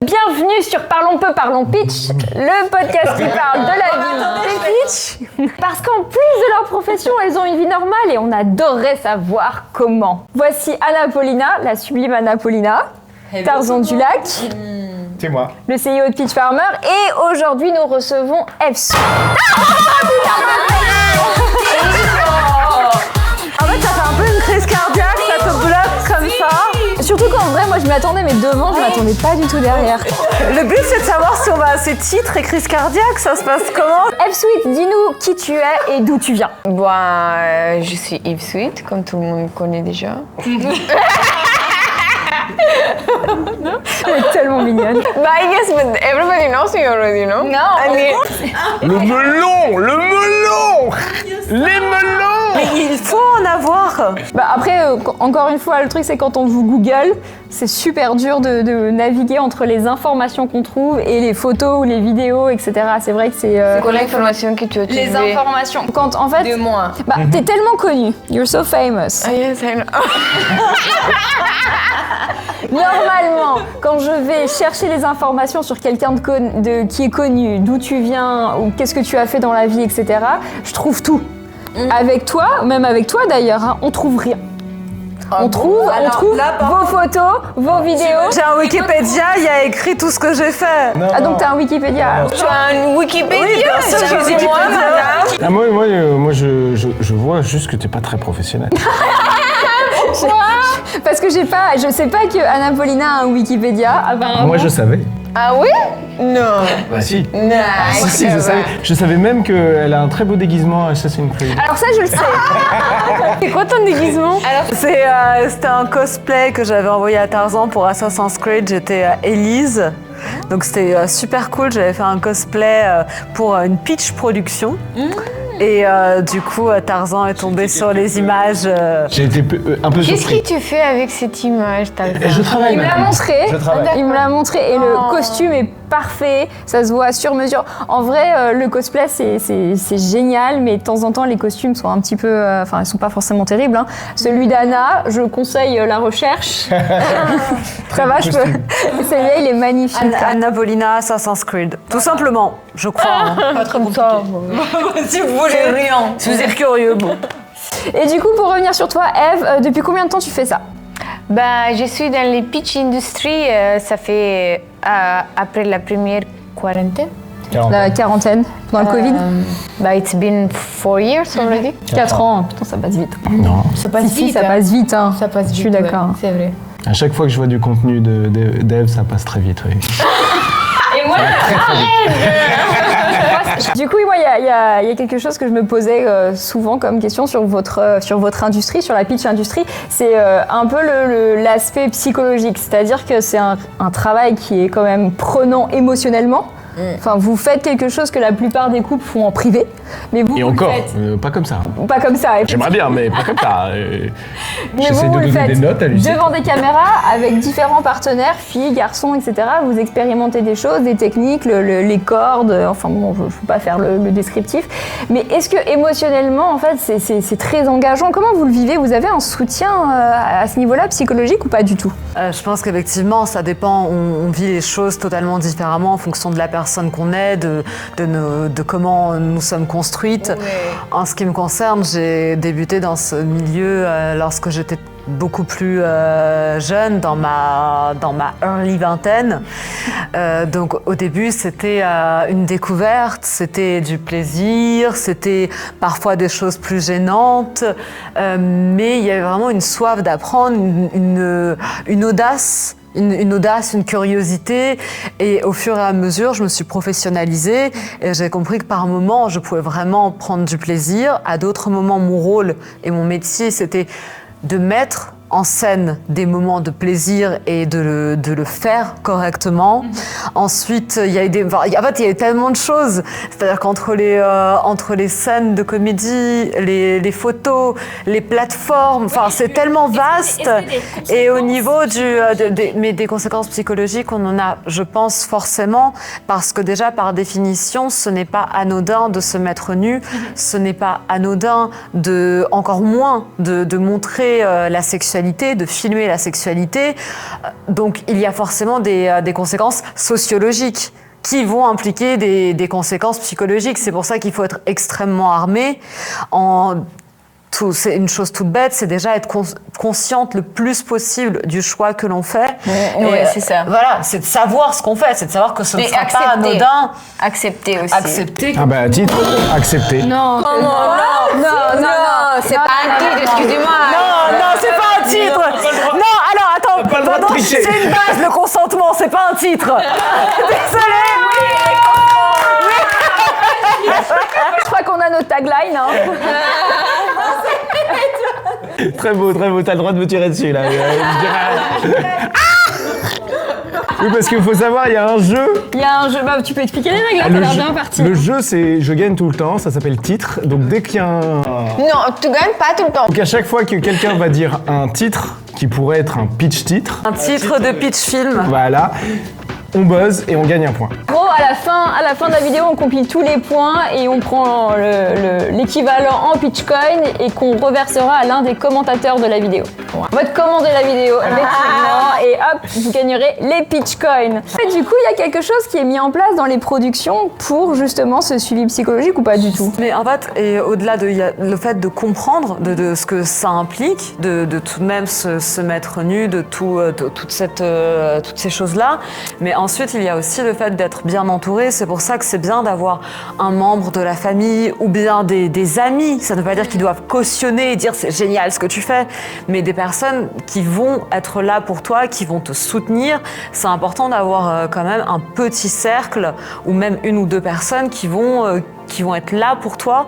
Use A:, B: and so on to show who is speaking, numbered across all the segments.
A: Bienvenue sur Parlons peu, parlons pitch, le podcast qui parle de la vie des pitch. Parce qu'en plus de leur profession, elles ont une vie normale et on adorerait savoir comment. Voici Anna Paulina, la sublime Anna Paulina, Tarzan du Lac.
B: C'est moi.
A: Le CEO de Pitch Farmer. Et aujourd'hui, nous recevons F.
C: En fait, ça fait un peu une crise cardiaque, ça te bloque comme ça.
A: Surtout qu'en vrai, moi je m'attendais, mais devant, je m'attendais pas du tout derrière.
C: Le but, c'est de savoir si on va à ces titres et crise cardiaque, ça se passe comment?
A: F-Sweet, dis-nous qui tu es et d'où tu viens.
D: Je suis Yves Sweet, comme tout le monde connaît déjà.
A: Elle est tellement mignonne.
D: But I guess everybody knows you already, no?
A: Non.
B: Le melon, les melons.
C: Mais il faut en avoir.
A: Bah après, encore une fois, le truc c'est quand on vous Google, c'est super dur de naviguer entre les informations qu'on trouve et les photos ou les vidéos, etc. C'est vrai que c'est...
D: C'est quoi l'information que tu as trouvée?
A: les informations. Quand en fait...
D: De moi.
A: Bah, t'es tellement connue. You're so famous.
D: Ah yes, I know.
A: Normalement, quand je vais chercher les informations sur quelqu'un qui est connu, d'où tu viens, ou qu'est-ce que tu as fait dans la vie, etc., je trouve tout. Avec toi, même avec toi d'ailleurs, hein, on trouve rien. On trouve
C: là, par
A: vos photos, vos vidéos.
C: J'ai un Wikipédia, il y a écrit tout ce que j'ai fait.
B: Non,
A: Ah donc t'as un Wikipédia.
D: Tu as un Wikipédia?
C: Oui, bien sûr, j'ai un
D: Excusez-moi,
C: Wikipédia.
D: madame.
B: Moi, je vois juste que t'es pas très professionnel.
A: Parce que je sais pas que Anna Paulina a un Wikipédia. Apparemment.
B: Moi, je savais.
D: Ah oui? Non.
B: Bah si.
D: Non.
B: Si, je savais. Je savais même qu'elle a un très beau déguisement à Assassin's Creed.
A: Alors ça je le sais.
C: C'est quoi ton déguisement? C'était un cosplay que j'avais envoyé à Tarzan pour Assassin's Creed. J'étais Elise. Donc c'était super cool. J'avais fait un cosplay pour une pitch production. Et du coup, Tarzan est tombé sur les images.
B: J'ai été un peu
D: Qu'est-ce
B: surpris.
D: que tu fais avec cette image, Tarzan?
B: Je travaille
A: Il me l'a
B: maintenant.
A: montré.
B: Je travaille.
A: Il me l'a montré et le costume est parfait. Ça se voit sur mesure. En vrai, le cosplay c'est génial, mais de temps en temps les costumes sont un petit peu, ils sont pas forcément terribles. Hein. Celui d'Anna, je conseille la recherche. Ça va, je peux. Celui-là, il est magnifique.
C: Anna Paulina, Assassin's Creed. Tout simplement, je crois. Hein.
D: Pas très compliqué.
C: Si vous voulez rien. Si vous êtes curieux, bon.
A: Et du coup, pour revenir sur toi, Eve, depuis combien de temps tu fais ça?
D: Je suis dans les pitch industry, ça fait après la première quarantaine.
A: La quarantaine, pendant le Covid.
D: It's been 4 years already.
A: 4 ans, putain, ça passe vite.
B: Non.
D: Ça passe
A: Si, ça passe vite. Hein.
D: Ça passe vite.
A: Je suis d'accord.
D: Ouais, c'est vrai.
B: À chaque fois que je vois du contenu d'Eve, ça passe très vite. Oui.
D: Et moi,
A: Du coup, moi, il y a quelque chose que je me posais souvent comme question sur votre industrie, sur la pitch industrie. C'est un peu l'aspect psychologique. C'est-à-dire que c'est un travail qui est quand même prenant émotionnellement. Enfin, vous faites quelque chose que la plupart des couples font en privé, mais vous,
B: Et
A: vous
B: encore,
A: le faites
B: pas comme ça.
A: pas comme ça.
B: J'aimerais bien, mais pas comme ça.
A: Mais
B: J'essaie
A: vous
B: de
A: le
B: donner
A: faites
B: des notes à Lucie.
A: devant des caméras avec différents partenaires, filles, garçons, etc. Vous expérimentez des choses, des techniques, les cordes. Enfin bon, faut pas faire le descriptif. Mais est-ce que émotionnellement, en fait, c'est très engageant? Comment vous le vivez? Vous avez un soutien à ce niveau-là, psychologique ou pas du tout?
C: Je pense qu'effectivement, ça dépend. On vit les choses totalement différemment en fonction de la personne qu'on est, de comment nous sommes construites.
D: Ouais.
C: En ce qui me concerne, j'ai débuté dans ce milieu lorsque j'étais beaucoup plus jeune, dans ma early vingtaine. Donc au début, c'était une découverte, c'était du plaisir, c'était parfois des choses plus gênantes, mais il y avait vraiment une soif d'apprendre, une audace. Une audace, une curiosité, et au fur et à mesure, je me suis professionnalisée et j'ai compris que par moments, je pouvais vraiment prendre du plaisir. À d'autres moments, mon rôle et mon métier, c'était de mettre en scène des moments de plaisir et de le faire correctement. Ensuite, il y a tellement de choses. C'est-à-dire qu'entre les scènes de comédie, les photos, les plateformes, c'est tellement vaste. Et au niveau des conséquences psychologiques, on en a, je pense, forcément, parce que déjà, par définition, ce n'est pas anodin de se mettre nu, ce n'est pas anodin encore moins de montrer la sexualité sexualité, de filmer la sexualité. Donc il y a forcément des conséquences sociologiques qui vont impliquer des conséquences psychologiques. C'est pour ça qu'il faut être extrêmement armé. C'est une chose toute bête, c'est déjà être consciente le plus possible du choix que l'on fait.
D: Oui, c'est ça.
C: Voilà, c'est de savoir ce qu'on fait, c'est de savoir que ce ne sera pas anodin.
D: Accepter aussi.
C: Accepter.
B: Ah bah, titre, accepté.
A: Non,
D: c'est pas un titre, excusez-moi.
C: Non, c'est pas un titre. Non, alors attends,
B: pas le droit de
C: pardon,
B: tricher.
C: c'est une base, le consentement, c'est pas un titre. Désolée.
A: je crois qu'on a notre tagline. Hein.
B: Très beau, t'as le droit de me tirer dessus là. Je dirais- Oui, parce qu'il faut savoir, il y a un jeu.
A: Il y a un jeu, bah, tu peux expliquer les règles, là, t'as l'air bien parti.
B: Le jeu, c'est je gagne tout le temps, ça s'appelle titre. Donc dès qu'il y a un...
D: Non, tu gagnes pas tout le temps.
B: Donc à chaque fois que quelqu'un va dire un titre, qui pourrait être un pitch titre,
C: Un titre de pitch film.
B: voilà, on buzz et on gagne un point.
A: En gros, à la fin de la vidéo, on compile tous les points et on prend l'équivalent en Pitchcoin et qu'on reversera à l'un des commentateurs de la vidéo. On va te commander la vidéo, effectivement, et hop, vous gagnerez les Pitchcoins. Et du coup, il y a quelque chose qui est mis en place dans les productions pour justement ce suivi psychologique ou pas du tout?
C: Mais en fait, et au-delà de le fait de comprendre de ce que ça implique, de tout de même se mettre nu, de toutes ces choses-là, mais ensuite, il y a aussi le fait d'être bien entouré. C'est pour ça que c'est bien d'avoir un membre de la famille ou bien des amis. Ça ne veut pas dire qu'ils doivent cautionner et dire c'est génial ce que tu fais, mais des personnes qui vont être là pour toi, qui vont te soutenir. C'est important d'avoir quand même un petit cercle ou même une ou deux personnes qui vont être là pour toi.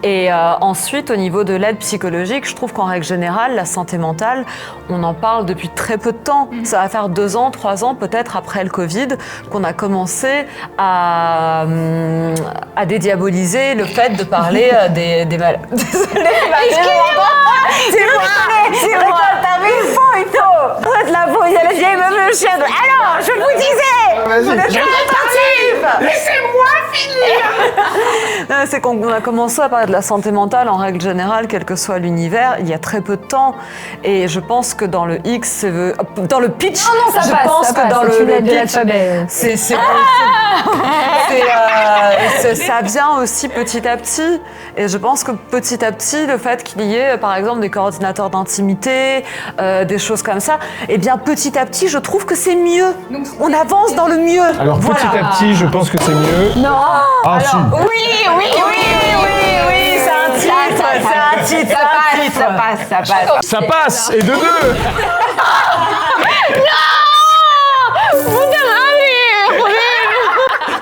C: Et ensuite, au niveau de l'aide psychologique, je trouve qu'en règle générale, la santé mentale, on en parle depuis très peu de temps. Ça va faire 2 ans, 3 ans peut-être après le Covid qu'on a commencé à dédiaboliser le fait de parler des malades. Désolée, c'est moi. T'avais une photo. La peau, il y a la vieille meuf chienne. Alors, je vous disais, vous êtes attentifs. Laissez-moi finir. C'est qu'on a commencé à parler de la santé mentale en règle générale, quel que soit l'univers, il y a très peu de temps. Et je pense que dans le X, dans le pitch, je pense que dans le pitch, ça vient aussi petit à petit. Et je pense que petit à petit, le fait qu'il y ait, par exemple, des coordinateurs d'intimité, des choses comme ça, eh bien, petit à petit, je trouve que c'est mieux. On avance dans le mieux.
B: Alors petit à petit, je pense que c'est mieux.
A: Non.
B: Ah si.
D: Oui,
C: c'est un titre.
D: ça passe.
B: Ça passe, et de 2.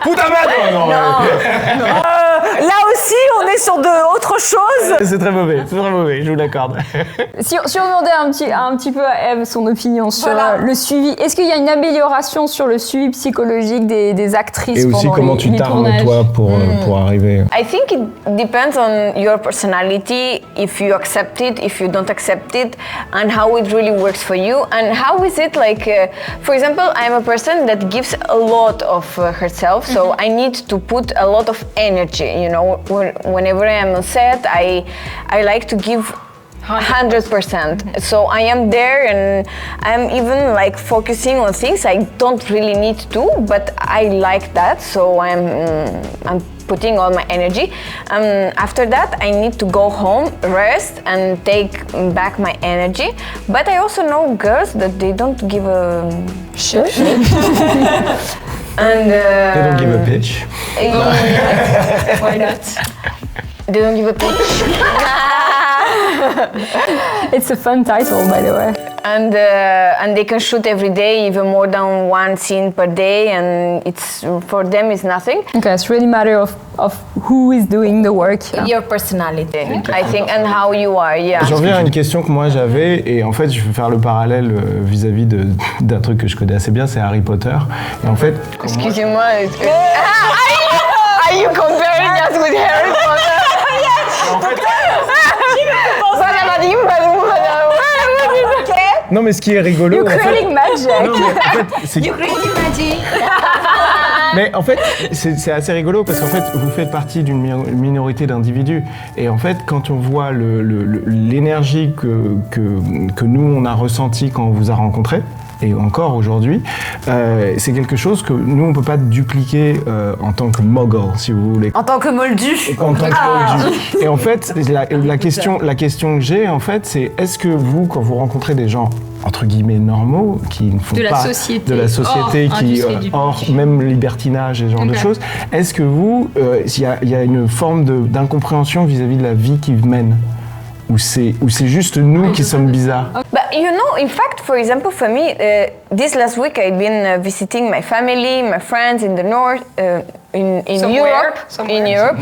B: Putain madre. Non.
C: Là aussi, on est sur autre chose.
B: C'est très mauvais, je vous l'accorde.
A: Si on demandait un petit peu à Eve son opinion sur le suivi, est-ce qu'il y a une amélioration sur le suivi psychologique des actrices
B: Et aussi
A: pendant
B: comment
A: les
B: tu t'armes
A: tournages?
B: toi pour arriver.
D: I think it depends on your personality, if you accept it, if you don't accept it, and how it really works for you, and how is it like, for example, I'm a person that gives a lot of herself, so I need to put a lot of energy, you know, whenever I am on set, I like to give 100%. So I am there and I'm even like focusing on things I don't really need to, but I like that, so I'm putting all my energy. After that, I need to go home, rest, and take back my energy. But I also know girls that they don't give a shit. And
B: They don't give a pitch.
D: why not? They don't give a pitch.
A: It's a fun title, by the way.
D: And they can shoot every day, even more than one scene per day, and it's for them it's nothing.
A: Okay, it's really a matter of who is doing the work.
D: Your personality, I think, and how you are. Yeah.
B: J'en reviens à une question que moi j'avais, et en fait je vais faire le parallèle vis-à-vis d'un truc que je connais assez bien, c'est Harry Potter. Et en fait,
D: Excusez-moi. Are you comparing us with Harry Potter?
B: non mais ce qui est rigolo,
A: You're creating magic.
B: non, mais en fait, c'est
D: Magic.
B: Mais en fait, c'est assez rigolo parce qu'en fait, vous faites partie d'une minorité d'individus. Et en fait, quand on voit l'énergie que nous, on a ressentie quand on vous a rencontré, et encore aujourd'hui, c'est quelque chose que nous, on ne peut pas dupliquer en tant que mogul, si vous voulez.
C: En tant que moldu.
B: En tant que moldu. Et en fait, la question que j'ai, en fait, c'est est-ce que vous, quand vous rencontrez des gens entre guillemets normaux, qui ne font
E: de
B: pas
E: société.
B: de la société, hors même libertinage et ce genre de choses, est-ce que vous, il y a une forme d'incompréhension vis-à-vis de la vie qu'ils mènent? Ou c'est juste nous qui sommes bizarres?
D: But you know, in fact, for example, for me, this last week I've been visiting my family, my friends in the north, in Europe. In Europe.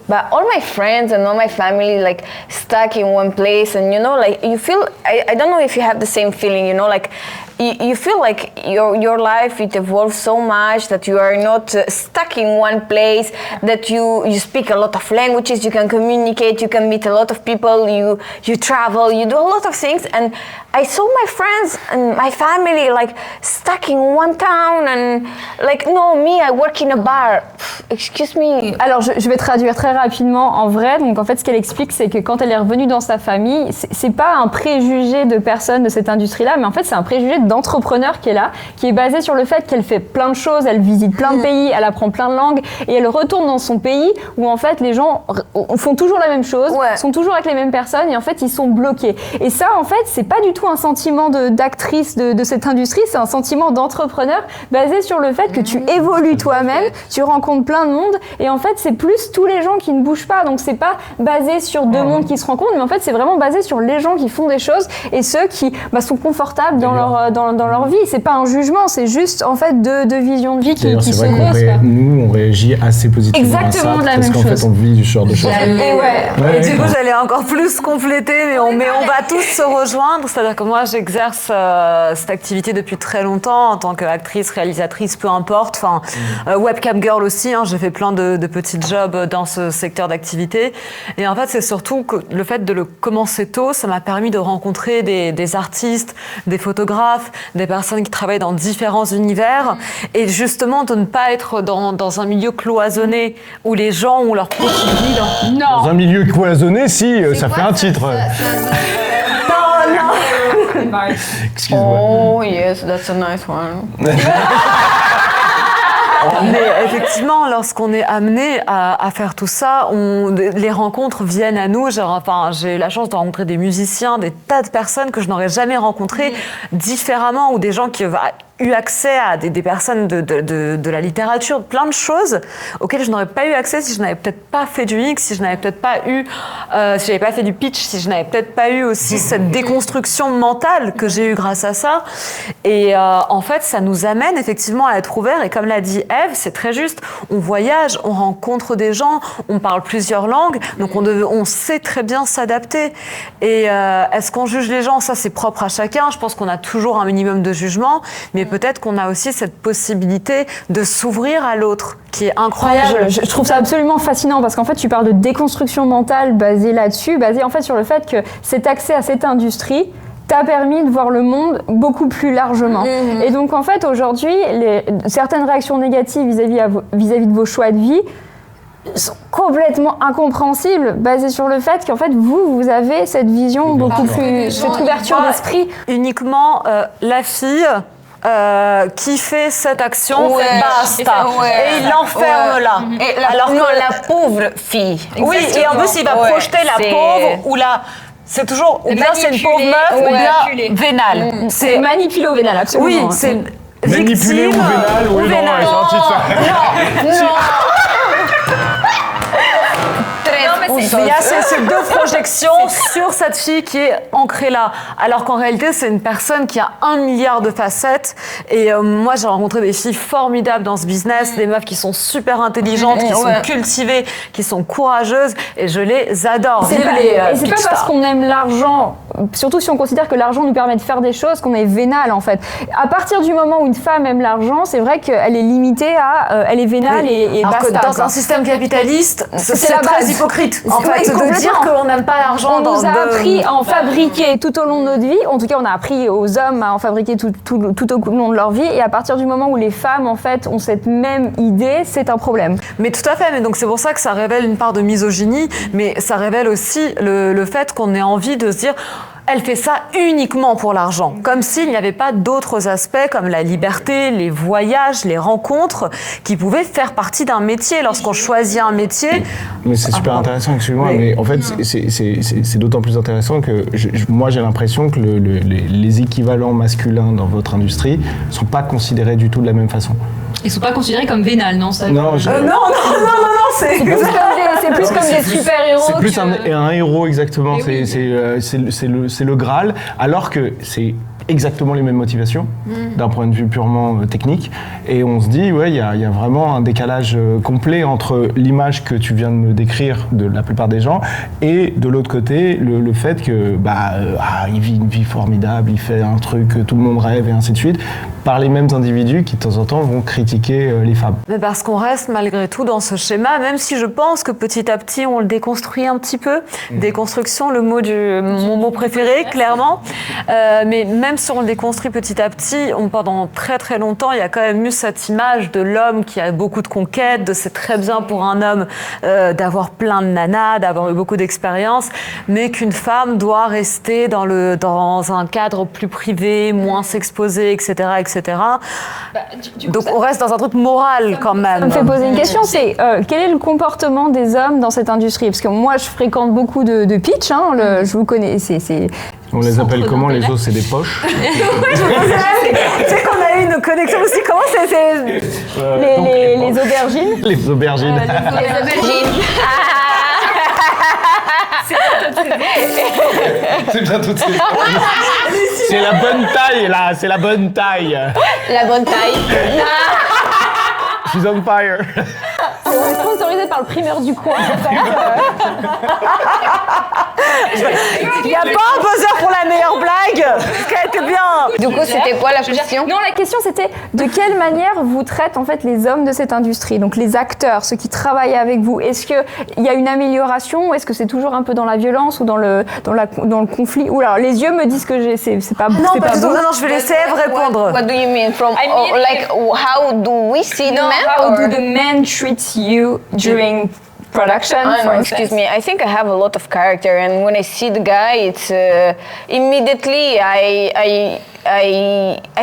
D: But all my friends and all my family like stuck in one place, and you know, like you feel. I don't know if you have the same feeling. You know, like you feel like your life it evolves so much that you are not stuck in one place. That you speak a lot of languages, you can communicate, you can meet a lot of people, you travel, you do a lot of things, and I saw my friends and my family like stuck in one town, and like no, me I work in a bar. Excuse me.
A: Alors je vais traduire très rapidement en vrai. Donc en fait ce qu'elle explique c'est que quand elle est revenue dans sa famille, c'est pas un préjugé de personne de cette industrie-là, mais en fait c'est un préjugé d'entrepreneur qui est là, qui est basé sur le fait qu'elle fait plein de choses, elle visite plein de pays, elle apprend plein de langues et elle retourne dans son pays où en fait les gens font toujours la même chose, sont toujours avec les mêmes personnes et en fait ils sont bloqués. Et ça en fait c'est pas du tout un sentiment d'actrice de cette industrie, c'est un sentiment d'entrepreneur basé sur le fait que tu évolues toi-même, tu rencontres plein de monde et en fait c'est plus tous les gens qui ne bougent pas, donc c'est pas basé sur deux mondes qui se rencontrent, mais en fait c'est vraiment basé sur les gens qui font des choses et ceux qui sont confortables dans leur vie. C'est pas un jugement, c'est juste en fait deux visions de vie qui se creusent.
B: Nous on réagit assez positivement
A: exactement
B: à ça,
A: de la
B: parce
A: même
B: qu'en
A: chose.
B: fait on vit ce genre de choses.
C: Et du coup j'allais encore plus compléter, mais on va tous se rejoindre, c'est-à-dire que moi j'exerce cette activité depuis très longtemps en tant qu'actrice, réalisatrice, peu importe, webcam girl aussi, j'ai fait plein de petits jobs dans ce secteur d'activité et en fait c'est surtout que le fait de le commencer tôt, ça m'a permis de rencontrer des artistes, des photographes, des personnes qui travaillent dans différents univers et justement de ne pas être dans un milieu cloisonné où les gens ont leur propre vie.
B: Dans un milieu cloisonné, si, ça fait un titre. Excuse-moi.
D: Oh yes, that's a nice one.
C: Mais effectivement, lorsqu'on est amené à faire tout ça, les rencontres viennent à nous. J'ai eu la chance de rencontrer des musiciens, des tas de personnes que je n'aurais jamais rencontrées différemment, ou des gens qui eu accès à des personnes de la littérature, plein de choses auxquelles je n'aurais pas eu accès si je n'avais peut-être pas fait du X, si je n'avais peut-être pas eu, si j'avais pas fait du pitch, si je n'avais peut-être pas eu aussi cette déconstruction mentale que j'ai eue grâce à ça. Et en fait, ça nous amène effectivement à être ouverts. Et comme l'a dit Eve, c'est très juste. On voyage, on rencontre des gens, on parle plusieurs langues, donc on sait très bien s'adapter. Et est-ce qu'on juge les gens? Ça, c'est propre à chacun. Je pense qu'on a toujours un minimum de jugement, mais peut-être qu'on a aussi cette possibilité de s'ouvrir à l'autre, qui est incroyable.
A: Je trouve ça absolument fascinant parce qu'en fait, tu parles de déconstruction mentale basée là-dessus, basée en fait sur le fait que cet accès à cette industrie t'a permis de voir le monde beaucoup plus largement. Et donc en fait, aujourd'hui, certaines réactions négatives vis-à-vis de vos choix de vie sont complètement incompréhensibles, basées sur le fait qu'en fait vous avez cette vision beaucoup plus, cette ouverture d'esprit.
C: Uniquement la fille qui fait cette action, basta. Et il l'enferme là.
D: Et alors que la pauvre fille.
C: Oui, et en plus il va projeter la pauvre ou la... C'est toujours, ou bien c'est une pauvre meuf, ou bien vénale.
A: C'est manipulo-vénale, absolument.
C: Oui, c'est
B: Manipulé ou vénal, oui, non, ils sont sortis de ça.
C: Mais il y a ces deux projections sur cette fille qui est ancrée là. Alors qu'en réalité, c'est une personne qui a 1 milliard de facettes. Et moi, j'ai rencontré des filles formidables dans ce business, des meufs qui sont super intelligentes, qui sont cultivées, qui sont courageuses. Et je les adore.
A: C'est pas parce qu'on aime l'argent, surtout si on considère que l'argent nous permet de faire des choses, qu'on est vénale en fait. À partir du moment où une femme aime l'argent, c'est vrai qu'elle est limitée à... elle est vénale et
C: alors
A: basta.
C: que dans un système capitaliste, c'est très hypocrite. En fait, de dire qu'on n'aime pas l'argent.
A: On nous a appris à en fabriquer tout au long de notre vie. En tout cas, on a appris aux hommes à en fabriquer tout au long de leur vie. Et à partir du moment où les femmes, en fait, ont cette même idée, c'est un problème.
C: Mais tout à fait. Mais donc c'est pour ça que ça révèle une part de misogynie, mais ça révèle aussi le fait qu'on ait envie de se dire. Elle fait ça uniquement pour l'argent, comme s'il n'y avait pas d'autres aspects comme la liberté, les voyages, les rencontres qui pouvaient faire partie d'un métier. Lorsqu'on choisit un métier...
B: Mais c'est super intéressant, excuse-moi, mais en fait c'est d'autant plus intéressant que moi j'ai l'impression que les équivalents masculins dans votre industrie ne sont pas considérés du tout de la même façon.
E: Ils ne sont pas considérés comme vénals, non ça,
C: non, c'est
A: plus comme des super-héros.
B: C'est plus un héros, exactement. C'est le Graal, alors que c'est exactement les mêmes motivations d'un point de vue purement technique, et on se dit il y a vraiment un décalage complet entre l'image que tu viens de me décrire de la plupart des gens et de l'autre côté le fait que il vit une vie formidable, il fait un truc que tout le monde rêve et ainsi de suite, par les mêmes individus qui de temps en temps vont critiquer les femmes.
C: Mais parce qu'on reste malgré tout dans ce schéma, même si je pense que petit à petit on le déconstruit un petit peu. Déconstruction, mon mot préféré, clairement. Mais même si on le déconstruit petit à petit, pendant très très longtemps, il y a quand même eu cette image de l'homme qui a beaucoup de conquêtes, de c'est très bien pour un homme d'avoir plein de nanas, d'avoir eu beaucoup d'expérience, mais qu'une femme doit rester dans un cadre plus privé, moins s'exposer, etc. etc. Donc on reste dans un truc moral quand même.
A: Ça me fait poser une question, c'est quel est le comportement des hommes dans cette industrie? Parce que moi je fréquente beaucoup de pitch, je vous connais,
B: on les appelle comment, les os, c'est des poches.
C: Tu sais qu'on a eu une connexion aussi, comment c'est
A: les aubergines.
B: Les aubergines.
D: Les aubergines.
B: C'est bien tout de suite. C'est la bonne taille, là, c'est la bonne taille.
D: La bonne taille.
B: She's on fire.
A: On est sponsorisé par le primeur du coin.
C: Il n'y a pas un buzzer pour la meilleure blague. C'était bien.
D: Du coup, c'était quoi la question?
A: Non, la question c'était de quelle manière vous traitent en fait les hommes de cette industrie, donc les acteurs, ceux qui travaillent avec vous. Est-ce qu'il y a une amélioration ou est-ce que c'est toujours un peu dans la violence ou dans le conflit? Ou alors les yeux me disent que c'est pas bon.
C: Non, je vais laisser Ève répondre.
D: What do you mean? Like how do we see the men?
A: How do the men treat you during production?
D: Excuse me. I think I have a lot of character, and when I see the guy, it's immediately I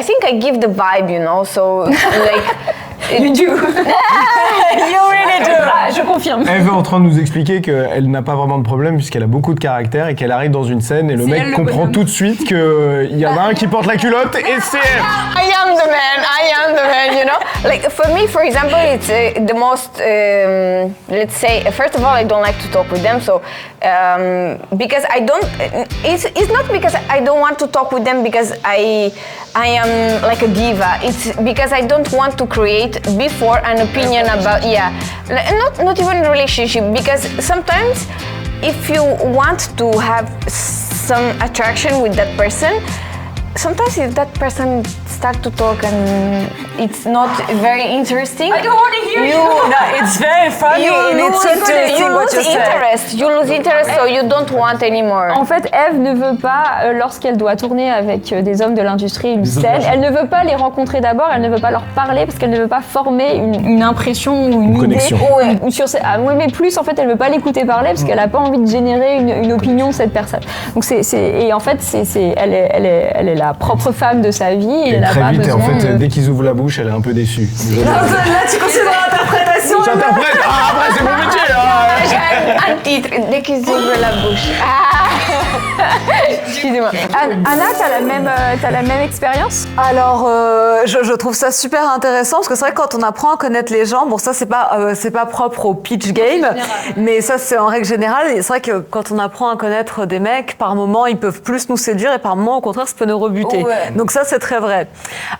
D: think I give the vibe, So like.
A: You do. You really do. Je confirme.
B: Elle est en train de nous expliquer qu'elle n'a pas vraiment de problème puisqu'elle a beaucoup de caractère et qu'elle arrive dans une scène et le mec comprend tout de suite qu'il y en a un qui porte la culotte et c'est elle.
D: I am the man, Like for me, for example, it's the most, let's say, first of all, I don't like to talk with them, so because I don't, it's not because I don't want to talk with them because I am like a diva. It's because I don't want to create before an opinion about, not even a relationship, because sometimes if you want to have some attraction with that person, sometimes if that person start to talk and it's not very interesting,
E: I don't want to hear you.
C: No, it's very funny.
D: You lose interest, so you don't want anymore.
A: En fait, Ève ne veut pas, lorsqu'elle doit tourner avec des hommes de l'industrie une scène, elle ne veut pas les rencontrer d'abord, elle ne veut pas leur parler parce qu'elle ne veut pas former une impression ou une
B: connexion.
A: Idée sur mais plus en fait, elle ne veut pas l'écouter parler parce qu'elle n'a pas envie de générer une opinion de cette personne. Donc et en fait, elle est la propre femme de sa vie et elle n'a pas besoin.
B: Et en fait, dès qu'ils ouvrent la bouche, elle est un peu déçue.
C: Là, tu continues dans l'interprétation.
B: J'interprète. Après, c'est mon métier.
D: J'ai un titre, dès qu'ils ouvrent la bouche. Excusez-moi.
A: Anna, t'as la même expérience?
C: Alors, je trouve ça super intéressant parce que c'est vrai que quand on apprend à connaître les gens, bon ça c'est pas propre au pitch game, mais ça c'est en règle générale. Et c'est vrai que quand on apprend à connaître des mecs, par moments ils peuvent plus nous séduire et par moments au contraire ça peut nous rebuter. Donc ça c'est très vrai.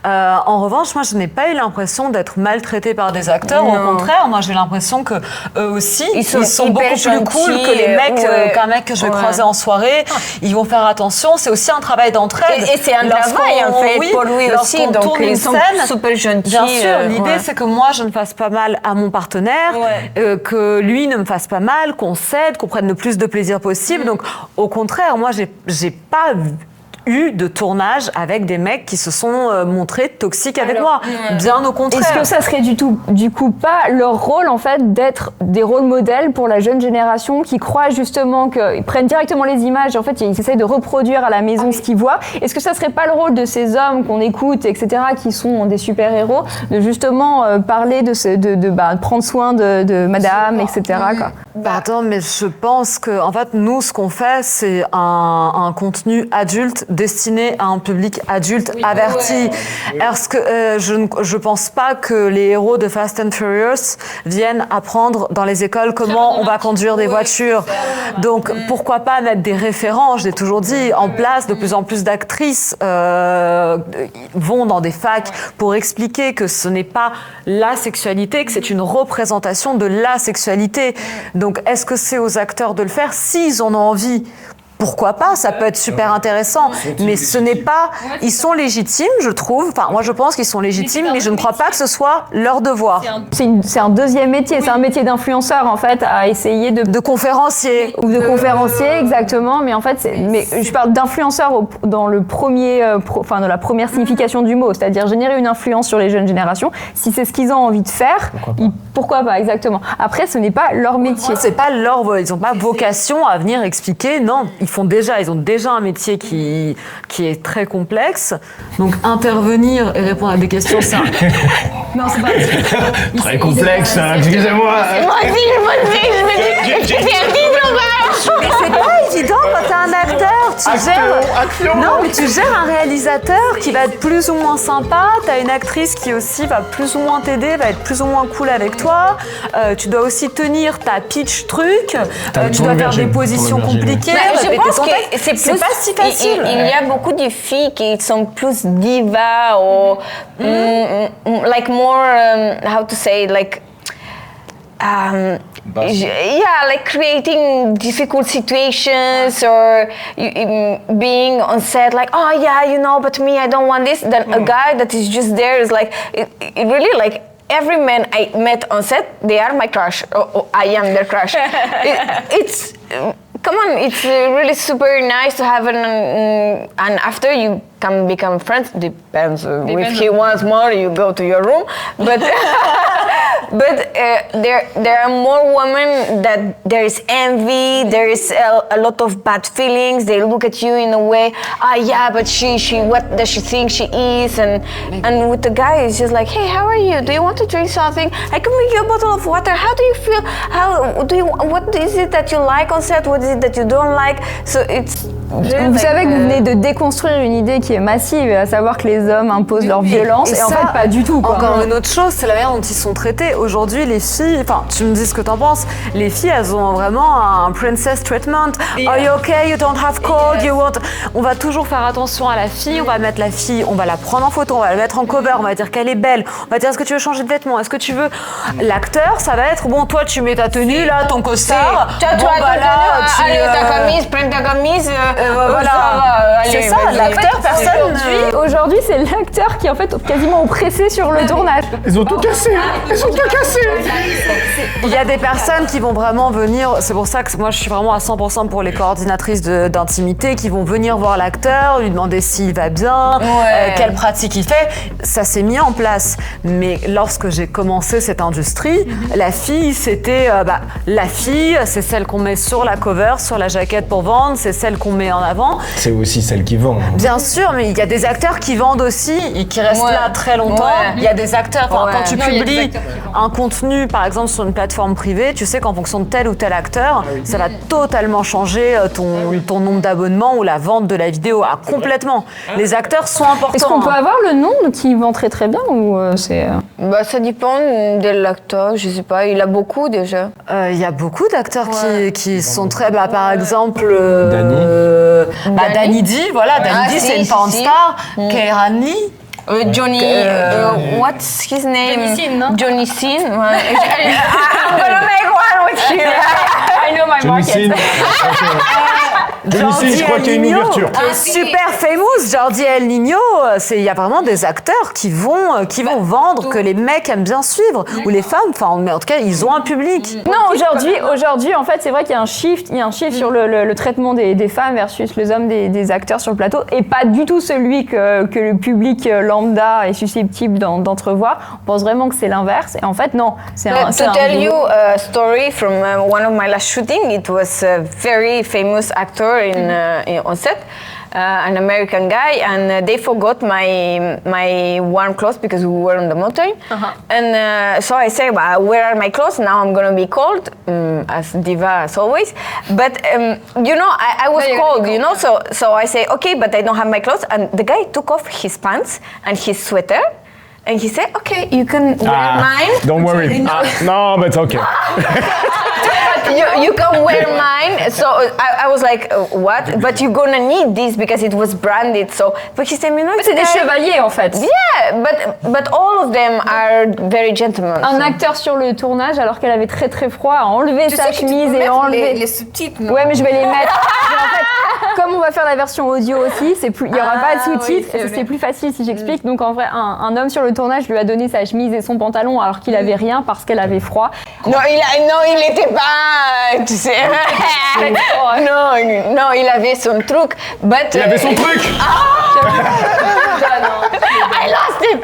C: En revanche, moi je n'ai pas eu l'impression d'être maltraitée par des acteurs. Au contraire, moi j'ai l'impression que eux aussi ils sont beaucoup plus cool que les mecs, qu'un mec que je vais croiser en soirée ils vont faire attention. C'est aussi un travail d'entraide.
D: Et c'est un travail en fait pour lui aussi. Donc ils sont super gentils.
C: Bien sûr, l'idée c'est que moi je ne fasse pas mal à mon partenaire, que lui ne me fasse pas mal, qu'on s'aide, qu'on prenne le plus de plaisir possible. Donc au contraire, moi j'ai pas eu de tournage avec des mecs qui se sont montrés toxiques avec moi. Bien au contraire.
A: Est-ce que ça serait du coup pas leur rôle en fait d'être des rôles modèles pour la jeune génération qui croient justement qu'ils prennent directement les images et en fait ils essayent de reproduire à la maison ce qu'ils voient. Est-ce que ça serait pas le rôle de ces hommes qu'on écoute, etc., qui sont des super-héros, de justement parler de prendre soin de madame, etc. quoi.
C: Attends, mais je pense que en fait nous ce qu'on fait c'est un contenu adulte destiné à un public adulte averti. Est-ce que je pense pas que les héros de Fast and Furious viennent apprendre dans les écoles comment on va conduire des voitures. Donc pourquoi pas mettre des référents, je l'ai toujours dit, en place. De plus en plus d'actrices vont dans des facs pour expliquer que ce n'est pas la sexualité, que c'est une représentation de la sexualité. Donc est-ce que c'est aux acteurs de le faire s'ils en ont envie? Pourquoi pas, ça peut être super intéressant, mais ce n'est pas... Ils sont légitimes, je trouve. Enfin, moi, je pense qu'ils sont légitimes, mais je ne crois pas que ce soit leur devoir.
A: C'est un deuxième métier, c'est un métier d'influenceur, en fait, à essayer
C: de conférencier.
A: Ou de conférencier, exactement, mais en fait, mais je parle d'influenceur dans le premier, dans la première signification du mot, c'est-à-dire générer une influence sur les jeunes générations. Si c'est ce qu'ils ont envie de faire, pourquoi pas, exactement. Après, ce n'est pas leur métier.
C: C'est pas ils n'ont pas vocation à venir expliquer, non. Ils ont déjà un métier qui est très complexe. Donc intervenir et répondre à des questions, c'est
A: non, c'est pas
B: très complexe, excusez-moi.
D: Moi aussi, je me dis,
C: mais c'est pas évident quand t'es un acteur, tu gères un réalisateur qui va être plus ou moins sympa, t'as une actrice qui aussi va plus ou moins t'aider, va être plus ou moins cool avec toi, tu dois aussi tenir ta pitch truc, tu dois faire des positions compliquées.
D: Je pense que c'est
C: pas si facile.
D: Il y a beaucoup de filles qui sont plus divas ou like more how to say like like creating difficult situations or being on set like, oh yeah, you know, but me, I don't want this. Then a guy that is just there is like, it really like, every man I met on set, they are my crush. Or I am their crush. It's come on, it's really super nice to have and after you can become friends. Depends if he wants more, you go to your room. But there are more women that there is envy, there is a lot of bad feelings. They look at you in a way, yeah, but she what does she think she is? And with the guy, it's just like, hey, how are you? Do you want to drink something? I can bring you a bottle of water. How do you feel? What is it that you like on set? What is it that you don't like? So it's
A: Vous savez que vous venez de déconstruire une idée qui est massive, à savoir que les hommes imposent leur violence, et en fait pas du tout. Quoi.
C: Encore une autre chose, c'est la manière dont ils sont traités. Aujourd'hui, les filles, enfin, tu me dis ce que t'en penses, les filles, elles ont vraiment un princess treatment. Are you okay? You don't have cold? You want... On va toujours faire attention à la fille, on va mettre la fille, on va la prendre en photo, on va la mettre en cover, on va dire qu'elle est belle, on va dire est-ce que tu veux changer de vêtements, est-ce que tu veux... L'acteur, ça va être, bon, toi, tu mets ta tenue, là, ton costard,
D: ta camise, prends ta camise,
C: voilà. C'est ça, l'acteur, personne...
A: Aujourd'hui, c'est l'acteur qui est en fait quasiment oppressé sur le tournage.
B: Ils ont tout cassé. Ils ont tout cassé.
C: Il y a des personnes qui vont vraiment venir, c'est pour ça que moi je suis vraiment à 100% pour les coordinatrices d'intimité, qui vont venir voir l'acteur, lui demander s'il va bien, quelle pratique il fait. Ça s'est mis en place. Mais lorsque j'ai commencé cette industrie, la fille, c'était... la fille, c'est celle qu'on met sur la cover, sur la jaquette pour vendre, c'est celle qu'on met en avant.
B: C'est aussi celle qui vend.
C: Bien sûr, mais il y a des acteurs qui vendent aussi et qui restent là très longtemps. Il y a des acteurs, quand tu publies un contenu, par exemple, sur une plateforme privée, tu sais qu'en fonction de tel ou tel acteur, ça va totalement changer ton nombre d'abonnements ou la vente de la vidéo. Complètement. Les acteurs sont importants.
A: Est-ce qu'on peut avoir le nom qui vend très très bien ou c'est...
D: Ça dépend de l'acteur, je sais pas, il a beaucoup déjà.
C: Il y a beaucoup d'acteurs qui sont très... par exemple... Danny D, voilà, Danny D, c'est une porn star. Keirani.
D: Johnny, what's his name?
E: Johnny Sin, non?
D: Johnny Sin. I'm gonna make one with you.
A: I know my market.
B: Ici, je crois qu'il y a une ouverture.
C: Super famous, Jordi El Niño. Il y a vraiment des acteurs qui vont vendre, que les mecs aiment bien suivre, ou les femmes. Enfin, mais en tout cas, ils ont un public.
A: Non, aujourd'hui, en fait, c'est vrai qu'il y a un shift, sur le traitement des femmes versus les hommes des acteurs sur le plateau, et pas du tout celui que le public lambda est susceptible d'entrevoir. On pense vraiment que c'est l'inverse. Et en fait, non.
D: To tell you a story from one of my last shooting, it was a very famous actor on set. An American guy, and they forgot my warm clothes because we were on the mountain. And so I say, well, where are my clothes? Now I'm gonna be cold, as diva as always. But I was cold, So I say, okay, but I don't have my clothes. And the guy took off his pants and his sweater. And he said, okay, you can wear mine.
B: Don't worry. No, but it's okay.
D: You can wear mine. So I was like, what? But you're gonna need this because it was branded. So, but he said,
A: mais c'est des chevaliers en fait.
D: Yeah, but all of them are very gentlemen.
A: Un acteur sur le tournage, alors qu'elle avait très très froid, a enlevé sa chemise et a enlevé
E: les sous-titres.
A: Ouais, mais je vais les mettre. Mais en fait, comme on va faire la version audio aussi, il n'y aura pas de sous-titres, c'est plus facile si j'explique. Donc en vrai, un homme sur le tournage lui a donné sa chemise et son pantalon alors qu'il avait rien parce qu'elle avait froid.
D: Non, il était pas, tu sais. non, il avait son truc.
B: Il avait son truc.
D: I lost it.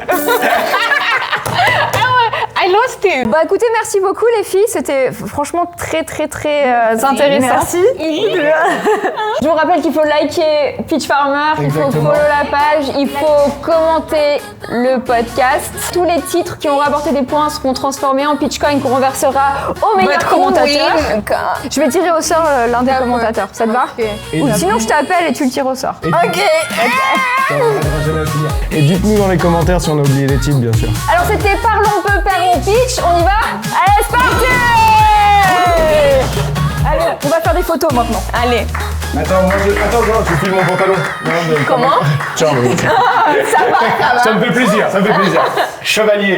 D: I lost it.
A: Bah écoutez, merci beaucoup les filles, c'était franchement très très très intéressant.
C: Merci.
A: Je vous rappelle qu'il faut liker Pitch Farmer, il faut follow la page, il faut commenter le podcast. Tous les titres qui ont rapporté des points seront transformés en Pitchcoin qu'on reversera au meilleur commentateur. Je vais tirer au sort l'un des commentateurs, ça te va? Ou sinon je t'appelle et tu le tires au sort.
D: Ok.
B: Et dites-nous dans les commentaires si on a oublié les titres, bien sûr.
A: Alors c'était Parlons peu, Parlons Pitch, on y va? Allez, c'est parti! Allez, on va faire des photos maintenant.
D: Allez.
B: Attends, je file mon pantalon.
D: Comment?
B: Ciao.
A: Ça va.
B: Ça me fait plaisir. Chevalier.